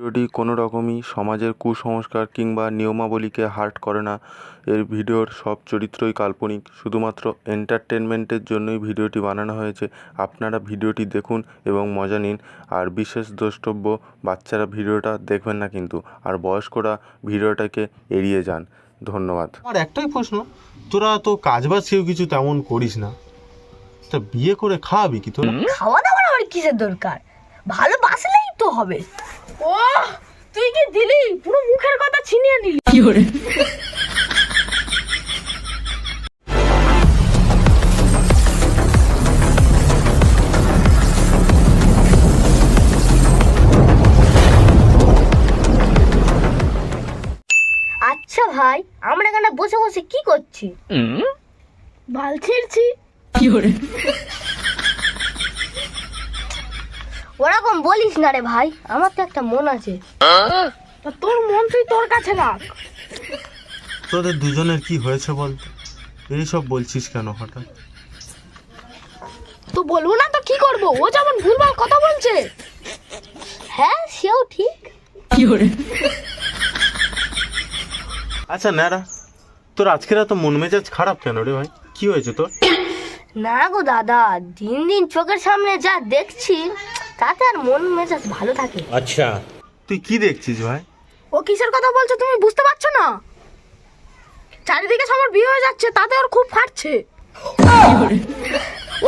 ভিডিওটি কোনো রকমই সমাজের কুসংস্কার কিংবা নিয়মাবলীকে হার্ট করে না। এর ভিডিওর সব চরিত্রই কাল্পনিক, শুধুমাত্র এন্টারটেনমেন্টের জন্যই ভিডিওটি বানানো হয়েছে। আপনারা ভিডিওটি দেখুন এবং মজা নিন। আর বিশেষ দ্রষ্টব্য, বাচ্চারা ভিডিওটা দেখবেন না কিন্তু, আর বয়স্করা ভিডিওটাকে এড়িয়ে যান। ধন্যবাদ। আমার একটাই প্রশ্ন, তোরা তো কাজবাজ কেউ কিছু তেমন করিস না, তা বিয়ে করে খাওয়াবি কি তোরা? খাওয়া দাওয়ার আমার কিসের দরকার, ভালোবাসলেই তো হবে। ও তুই কি দিলি, পুরো মুখের কথা ছিনিয়ে নিলি। আচ্ছা ভাই, আমরা এখানে বসে বসে কি করছি? বাল ছিড়ছি। ওরকম বলিস না রে ভাই, আমার তো একটা মন আছে। তা তোর মন তুই তোর কাছে রাখ। তোদের দুজনের কি হয়েছে বলতো? এইসব বলছিস কেন হঠাৎ? তো বলবো না তো কি করব, ও যেমন ভুলভাল কথা বলছে। হ্যাঁ, সেও ঠিক। আচ্ছা ন্যাড়া, তোর আজকের এত মন মেজাজ খারাপ কেন রে ভাই? কি হয়েছে তোর? না গো দাদা, দিন দিন চোখের সামনে যা দেখছি তাতে আর মন মেজাজ ভালো থাকে। আচ্ছা, তুই কি দেখছিস ভাই? ও কিসের কথা বলছে তুমি বুঝতে পারছো না? চারিদিকে সবার বিয়ে হয়ে যাচ্ছে, তাতে ওর খুব ফাটছে।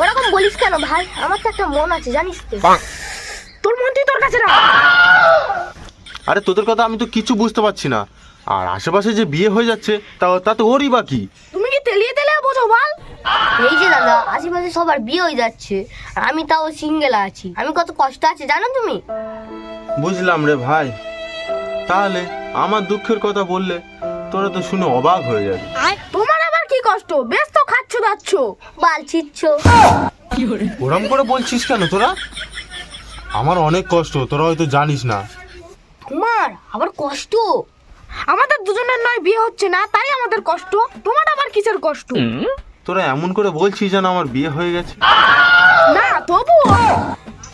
ওরকম বলিস কেন ভাই, আমার তো একটা মন আছে জানিস তো। তোর মন তুই তোর কাছে রাখ। আরে তোদের কথা আমি তো কিছু বুঝতে পারছি না। আর আশেপাশে যে বিয়ে হয়ে যাচ্ছে তাতে ওরই বা কি? তুমি কি তেলিয়ে তেলিয়ে বোঝো বল? এই যে দাদা, আশেপাশে সবার বিয়ে হয়ে যাচ্ছে আর আমি তাও সিঙ্গেল আছি, আমি কত কষ্ট আছে জানো তুমি? বুঝলাম রে ভাই। তাহলে আমার দুঃখের কথা বললে তোরা তো শুনে অবাক হয়ে যাবে। তোমার আবার কি কষ্ট, বেশ তো খাচ্ছ দাচ্ছ। বাল ছিচ্ছ। ওরম করে বলছিস কেন তোরা? আমার অনেক কষ্ট, তোরা হয়তো জানিস না। তোমার আবার কষ্ট? আমাদের দুজনের নয় বিয়ে হচ্ছে না, তাই আমাদের কষ্ট। তোমার আবার কিসের কষ্ট? তোরা এমন করে বলছিস যেন আমার বিয়ে হয়ে গেছে। না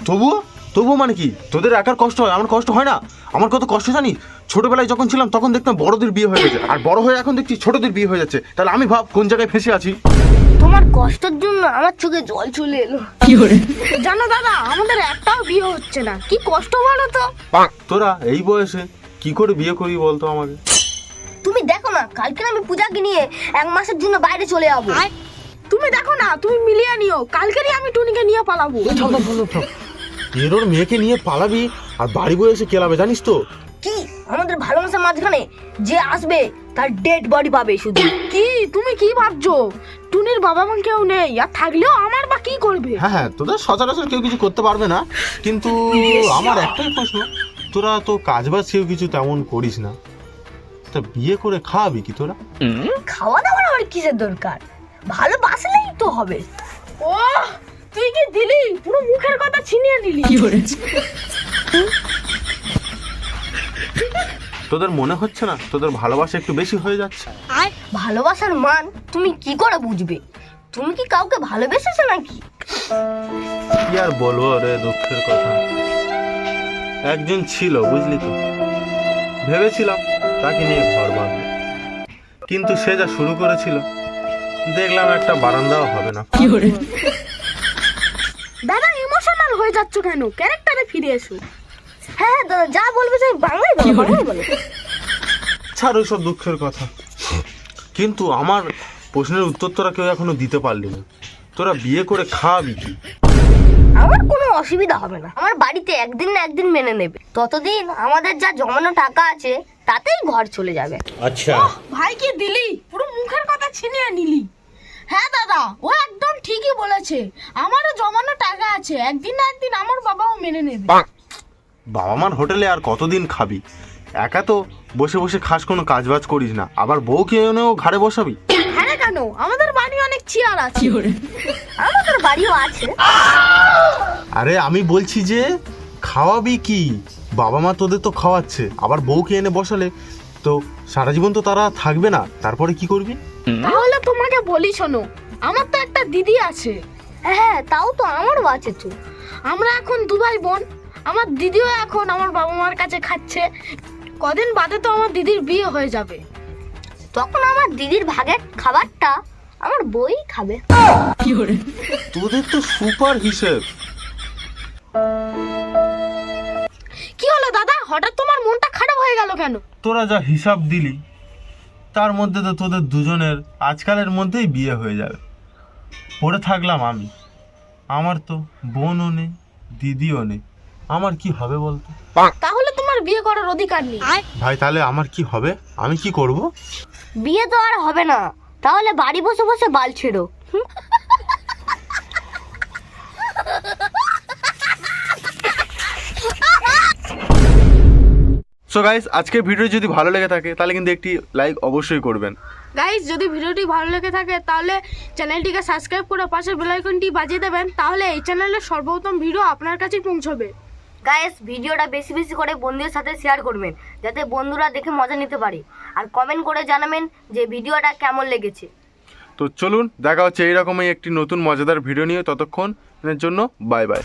তবুও তবুও মানে কি? তোদের একার কষ্ট হয়, আমার কষ্ট হয় না? আমার কত কষ্ট জানিস? ছোটবেলায় যখন ছিলাম তখন দেখতাম বড়দের বিয়ে হয়ে গেছে, আর বড় হয়ে এখন দেখছি ছোটদের বিয়ে হয়ে যাচ্ছে। তাহলে আমি ভাব কোন জায়গায় ফেঁসে আছি। তোমার কষ্টের জন্য আমার চোখে জল চলে এলো। জানো দাদা, আমাদের একটাও বিয়ে হচ্ছে না, কি কষ্ট বলো তো। তোরা এই বয়সে কি করে বিয়ে করবি বলতো আমাকে? তুমি দেখো না, কালকে আমি পূজাকে নিয়ে 1 মাসের জন্য বাইরে চলে যাবো। তুমি দেখো না, তুমি মিলিয়ে নিও, কালকেরই আমি টুনিকে নিয়ে পালাবো। এর ওর মেয়েকে নিয়ে পালাবি আর বাড়ি বয়ে এসে কেলাবে জানিস তো? কি আমাদের ভালোবাসার মাঝখানে যে আসবে তার ডেড বডি পাবে শুধু। কি তুমি কি ভাবছো? টুনির বাবা মা কেউ নেই, আর থাকলেও আমার বা কি করবে? হ্যাঁ, তোদের সচরাচর কেউ কিছু করতে পারবে না, কিন্তু আমার একটাই প্রশ্ন, তোরা তো কাজবাজ কেউ কিছু তেমন করিস না, তা বিয়ে করে খাওয়াবি কি তোরা? খাওয়া দাওয়ার আমার কিসের দরকার, ভালোবাসলেই তো হবে। ও তুই কি দিলি, পুরো মুখের কথা ছিনিয়ে নিলি। তোদের মনে হচ্ছে না তোদের ভালোবাসা একটু বেশি হয়ে যাচ্ছে? ভালোবাসার মান তুমি কি করে বুঝবে? তুমি কি কাউকে ভালোবেসেছো নাকি? কি আর বলবো রে, দুঃখের কথা। একজন ছিল বুঝলি তো, ভেবেছিলাম তাকে নিয়ে ঘর বাঁধবো, কিন্তু সে যা শুরু করেছিল দেখলাম একটা বারান্দাও হবে না। দাদা ইমোশনাল হয়ে যাচ্ছ কেন? ক্যারেক্টারে ফিরে এসো। হ্যাঁ দাদা, যা বলবে তুমি বাংলায় বলো, বাংলায় বলো। ছাড় ওইসব দুঃখের কথা। কিন্তু আমার প্রশ্নের উত্তর তোরা কেউ এখনো দিতে পারলি না। তোরা বিয়ে করে খাওয়াবি কি? আমার কোনো অসুবিধা হবে না, আমার বাড়িতে একদিন না একদিন মেনে নেবে। ততদিন আমাদের যা জমানো টাকা আছে তাতেই ঘর চলে যাবে। আচ্ছা, ভাই কি দিলি, পুরো মুখের কথা ছিনিয়ে নিলি। হ্যাঁ দাদা, ও একদম ঠিকই বলেছে, আমারও জমানো টাকা আছে, একদিন না একদিন আমার বাবাও মেনে নেবে। বাবা মার হোটেলে আর কতদিন খাবি? একা তো বসে বসে খাস, কোনো কাজ বাজ করিস না, আবার বউকে এনেও ঘাড়ে বসাবি? হ্যাঁ কেন, আমাদের বাড়ি অনেক চেয়ার আছে। আমাদের বাড়িও আছে। আরে আমি বলছি যে খাওয়াবি কি? বাবা মা তোদের তো খাওয়াচ্ছে, আবার বউকে এনে বসালে তো সারা জীবন তো তারা থাকবে না, তারপরে কি করবি? তাহলে তোমাকে বলি শোনো, আমার তো একটা দিদি আছে। হ্যাঁ, তাও তো আমারও আছে তো। আমরা এখন 2 ভাই বোন, আমার দিদিও এখন আমার বাবা মার কাছে খাচ্ছে, কদিন বাদে তো আমার দিদির বিয়ে হয়ে যাবে। তখন আমার দিদির ভাগের খাবারটা আমার বই খাবে। তোদের তো সুপার হিসেব। কি হলো দাদা, হঠাৎ তোমার মনটা খারাপ হয়ে গেল কেন? তোরা যা হিসাব দিলি তার মধ্যে তো তোদের দুজনের আজকালের মধ্যেই বিয়ে হয়ে যাবে। পড়ে থাকলাম আমি। আমার তো বোনও নেই, দিদিও নেই। আমার কি হবে বলতো? তাহলে তোমার বিয়ে করার অধিকার নেই। ভাই তাহলে আমার কি হবে? আমি কি করব? বিয়ে তো আর হবে না, তাহলে বাড়ি বসে বসে বাল ছেড়ো। সো গাইস, আজকের ভিডিও যদি ভালো লেগে থাকে তাহলে কিন্তু একটি লাইক অবশ্যই করবেন। গাইস, যদি ভিডিওটি ভালো লেগে থাকে তাহলে চ্যানেলটিকে সাবস্ক্রাইব করে পাশের বেল আইকনটি বাজিয়ে দেবেন, তাহলে এই চ্যানেলের সর্বপ্রথম ভিডিও আপনার কাছে পৌঁছবে। গাইস, ভিডিওটা বেশি বেশি করে বন্ধুদের সাথে শেয়ার করবেন, যাতে বন্ধুরা দেখে মজা নিতে পারে। আর কমেন্ট করে জানাবেন যে ভিডিওটা কেমন লেগেছে। তো চলুন দেখা হচ্ছে এইরকমই একটি নতুন মজাদার ভিডিও নিয়ে। ততক্ষণের জন্য বাই বাই।